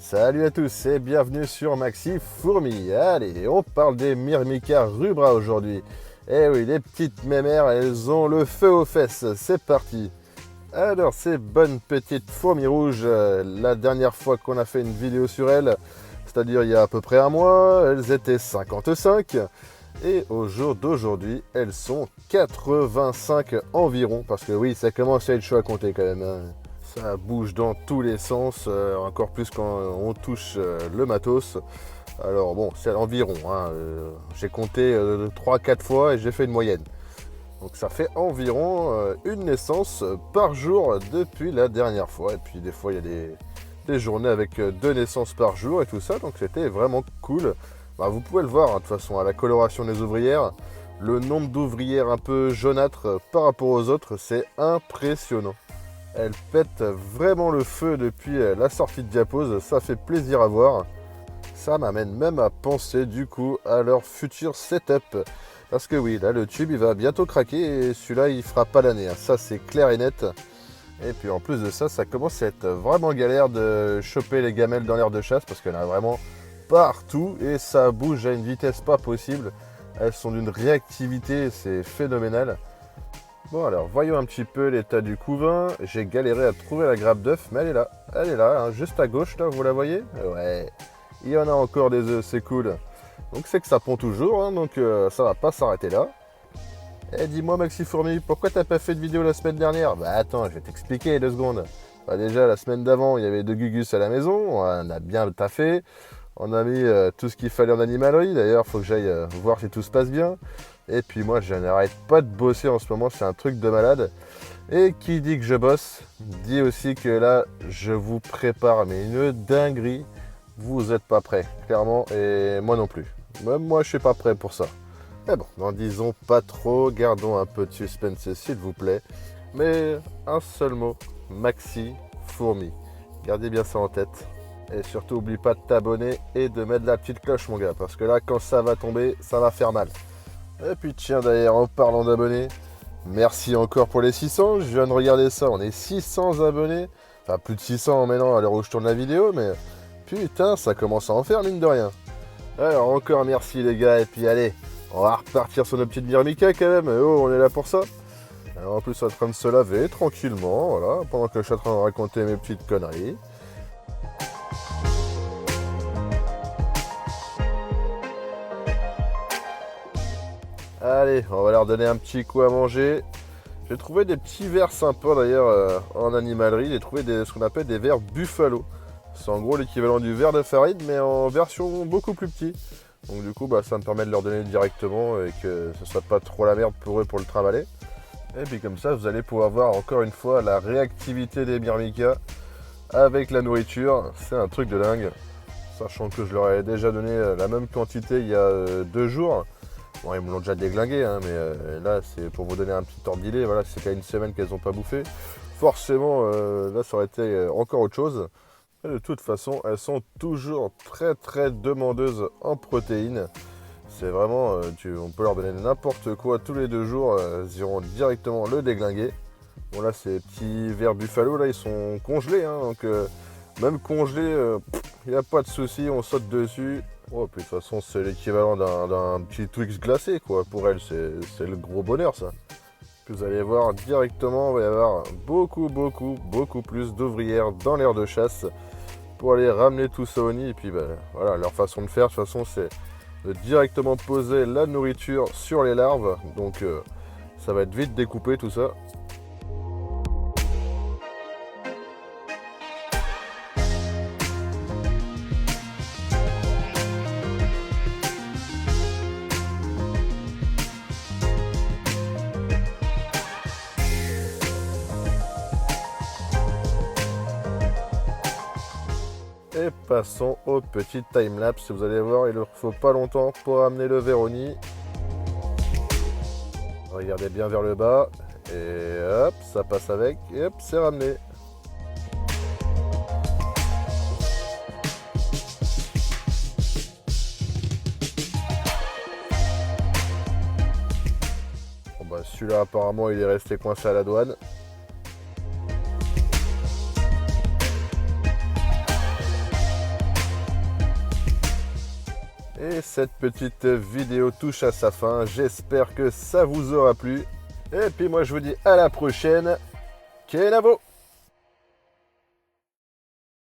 Salut à tous et bienvenue sur Maxi Fourmi. Allez, on parle des Myrmica rubra aujourd'hui. Eh oui, les petites mémères, elles ont le feu aux fesses. C'est parti. Alors, ces bonnes petites fourmis rouges, la dernière fois qu'on a fait une vidéo sur elles, c'est-à-dire il y a à peu près un mois, elles étaient 55. Et au jour d'aujourd'hui, elles sont 85 environ. Parce que oui, ça commence à être chaud à compter quand même, hein. Ça bouge dans tous les sens, encore plus quand on touche le matos. Alors bon, c'est environ, hein, j'ai compté 3-4 fois et j'ai fait une moyenne. Donc ça fait environ une naissance par jour depuis la dernière fois. Et puis des fois il y a des journées avec 2 naissances par jour et tout ça, donc c'était vraiment cool. Bah, vous pouvez le voir, hein, de toute façon, à la coloration des ouvrières, le nombre d'ouvrières un peu jaunâtres par rapport aux autres, c'est impressionnant. Elle pète vraiment le feu depuis la sortie de diapose, ça fait plaisir à voir. Ça m'amène même à penser du coup à leur futur setup. Parce que oui, là le tube il va bientôt craquer et celui-là il fera pas l'année, hein. Ça c'est clair et net. Et puis en plus de ça, ça commence à être vraiment galère de choper les gamelles dans l'air de chasse parce qu'il y en a vraiment partout et ça bouge à une vitesse pas possible. Elles sont d'une réactivité, c'est phénoménal. Bon alors, voyons un petit peu l'état du couvain. J'ai galéré à trouver la grappe d'œuf, mais elle est là, hein, juste à gauche, là, vous la voyez? Ouais, il y en a encore des œufs, c'est cool. Donc c'est que ça pond toujours, hein, donc ça va pas s'arrêter là. Eh, dis-moi Maxi Fourmi, pourquoi t'as pas fait de vidéo la semaine dernière? Bah attends, je vais t'expliquer 2 secondes. Bah déjà, la semaine d'avant, il y avait 2 gugus à la maison, on a bien taffé. On a mis tout ce qu'il fallait en animalerie, d'ailleurs, faut que j'aille voir si tout se passe bien. Et puis moi, je n'arrête pas de bosser en ce moment, c'est un truc de malade. Et qui dit que je bosse, dit aussi que là, je vous prépare mais une dinguerie. Vous n'êtes pas prêts, clairement, et moi non plus. Même moi, je suis pas prêt pour ça. Mais bon, n'en disons pas trop, gardons un peu de suspense s'il vous plaît. Mais un seul mot, Maxi Fourmi. Gardez bien ça en tête. Et surtout, oublie pas de t'abonner et de mettre la petite cloche, mon gars, parce que là, quand ça va tomber, ça va faire mal. Et puis tiens, d'ailleurs, en parlant d'abonnés, merci encore pour les 600. Je viens de regarder ça, on est 600 abonnés. Enfin, plus de 600 maintenant à l'heure où je tourne la vidéo, mais putain, ça commence à en faire, mine de rien. Alors, encore merci, les gars, et puis allez, on va repartir sur nos petites Myrmica, quand même. Oh, on est là pour ça. Alors, en plus, on est en train de se laver, tranquillement, voilà, pendant que je suis en train de raconter mes petites conneries. Allez, on va leur donner un petit coup à manger. J'ai trouvé des petits vers sympas d'ailleurs en animalerie. J'ai trouvé ce qu'on appelle des vers buffalo. C'est en gros l'équivalent du ver de farine mais en version beaucoup plus petit. Donc du coup ça me permet de leur donner directement et que ce soit pas trop la merde pour eux pour le travailler. Et puis comme ça vous allez pouvoir voir encore une fois la réactivité des Myrmica avec la nourriture. C'est un truc de dingue. Sachant que je leur ai déjà donné la même quantité il y a 2 jours. Bon, ils me l'ont déjà déglingué, hein, mais là, c'est pour vous donner un petit ordre d'idée. Voilà, c'est qu'à une semaine qu'elles n'ont pas bouffé. Forcément, là, ça aurait été encore autre chose. Et de toute façon, elles sont toujours très, très demandeuses en protéines. C'est vraiment, on peut leur donner n'importe quoi tous les 2 jours. Elles iront directement le déglinguer. Bon, là, ces petits vers buffalo, là, ils sont congelés. Hein, donc, même congelés, il n'y a pas de souci, on saute dessus. Oh, puis de toute façon, c'est l'équivalent d'un petit Twix glacé, quoi. Pour elle, c'est le gros bonheur, ça. Puis vous allez voir directement, il va y avoir beaucoup, beaucoup, beaucoup plus d'ouvrières dans l'aire de chasse pour aller ramener tout ça au nid. Et puis, voilà, leur façon de faire, de toute façon, c'est de directement poser la nourriture sur les larves. Donc, ça va être vite découpé, tout ça. Et passons au petit timelapse. Vous allez voir, il ne faut pas longtemps pour amener le verre au nid. Regardez bien vers le bas. Et hop, ça passe avec. Et hop, c'est ramené. Bon, celui-là, apparemment, il est resté coincé à la douane. Et cette petite vidéo touche à sa fin. J'espère que ça vous aura plu. Et puis moi je vous dis à la prochaine. Kenavo!